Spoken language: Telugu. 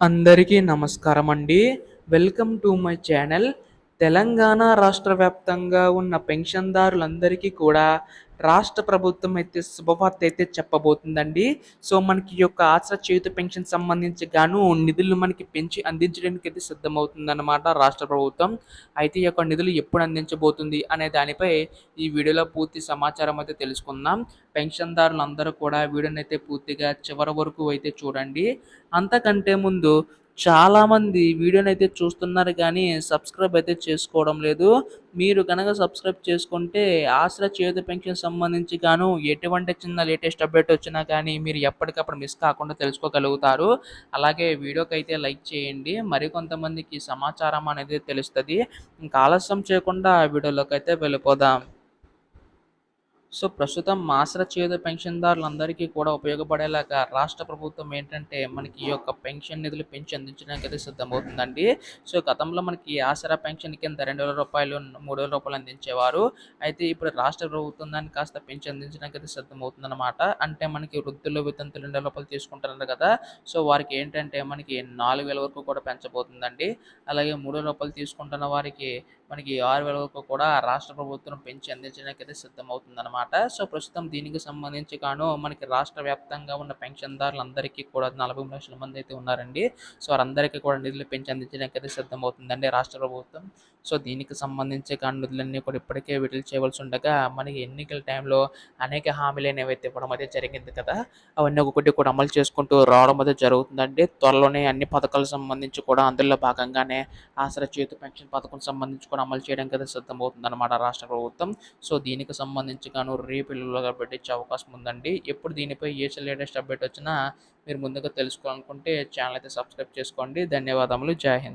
అందరికీ నమస్కారం అండి. Welcome to my channel. Telangana రాష్ట్ర వ్యాప్తంగా ఉన్న పెన్షన్దారులందరికీ కూడా రాష్ట్ర ప్రభుత్వం అయితే శుభవార్త అయితే చెప్పబోతుందండి. సో మనకి ఈ యొక్క ఆసరా చేయూత పెన్షన్ సంబంధించి గాను నిధులు మనకి పెంచి అందించడానికి అయితే సిద్ధమవుతుందన్నమాట రాష్ట్ర ప్రభుత్వం. అయితే ఈ యొక్క నిధులు ఎప్పుడు అందించబోతుంది అనే దానిపై ఈ వీడియోలో పూర్తి సమాచారం అయితే తెలుసుకుందాం. పెన్షన్దారులందరూ కూడా వీడియోని అయితే పూర్తిగా చివరి వరకు అయితే చూడండి. అంతకంటే ముందు చాలామంది వీడియోనైతే చూస్తున్నారు కానీ సబ్స్క్రైబ్ అయితే చేసుకోవడం లేదు. మీరు గనక సబ్స్క్రైబ్ చేసుకుంటే ఆసరా చేయూత పెన్షన్ సంబంధించి గాను ఎటువంటి చిన్న లేటెస్ట్ అప్డేట్ వచ్చినా కానీ మీరు ఎప్పటికప్పుడు మిస్ కాకుండా తెలుసుకోగలుగుతారు. అలాగే వీడియోకైతే లైక్ చేయండి. మరికొంతమందికి సమాచారం అనేది తెలుస్తది. ఇంకా ఆలస్యం చేయకుండా వీడియోలోకైతే వెళ్ళిపోదాం. సో ప్రస్తుతం ఆసరా చేయూత పెన్షన్దారులందరికీ కూడా ఉపయోగపడేలాగా రాష్ట్ర ప్రభుత్వం ఏంటంటే మనకి ఈ యొక్క పెన్షన్ నిధులు పెంచి అందించడానికి అయితే సిద్ధమవుతుందండి. సో గతంలో మనకి ఆసరా పెన్షన్ కింద రూ. 2,000 రూ. 3,000 అందించేవారు. అయితే ఇప్పుడు రాష్ట్ర ప్రభుత్వం దాన్ని కాస్త పెంచి అందించడానికి అయితే సిద్ధమవుతుందన్నమాట. అంటే మనకి వృద్ధులు, వితంతులు రూ. 2,000 తీసుకుంటున్నారు కదా! సో వారికి ఏంటంటే మనకి 4,000 వరకు కూడా పెంచబోతుందండి. అలాగే రూ. 3,000 తీసుకుంటున్న వారికి మనకి 6,000 వరకు కూడా రాష్ట్ర ప్రభుత్వం పెంచి అందించడానికి అయితే సిద్ధమవుతుందన్నమాట. సో ప్రస్తుతం దీనికి సంబంధించి గాను మనకి రాష్ట్ర వ్యాప్తంగా ఉన్న పెన్షన్దారులందరికీ కూడా 43 లక్షల మంది అయితే ఉన్నారండి. సో వారందరికీ కూడా నిధులు పెంచి అందించడానికి అయితే సిద్ధమవుతుందండి రాష్ట్ర ప్రభుత్వం. సో దీనికి సంబంధించి గాను నిధులన్నీ కూడా ఇప్పటికే విడుదల చేయవలసి ఉండగా మనకి ఎన్నికల టైంలో అనేక హామీలు అనేవైతే ఇవ్వడం అయితే జరిగింది కదా! అవన్నీ ఒక్కొక్కటి కూడా అమలు చేసుకుంటూ రావడం అయితే జరుగుతుందండి. త్వరలోనే అన్ని పథకాలకు సంబంధించి కూడా అందులో భాగంగానే ఆసరా చేయూత పెన్షన్ పథకం సంబంధించి కూడా అమలు చేయడానికి అయితే సిద్ధమవుతుందన్నమాట రాష్ట్ర ప్రభుత్వం. సో దీనికి సంబంధించి గాను రేపు ఎల్లుండిలోగా పెట్టించే అవకాశం ఉందండి. ఎప్పుడు దీనిపై ఏ లేటెస్ట్ అప్డేట్ వచ్చినా మీరు ముందుగా తెలుసుకోవాలనుకుంటే ఛానల్ అయితే సబ్స్క్రైబ్ చేసుకోండి. ధన్యవాదములు. జై హింద్.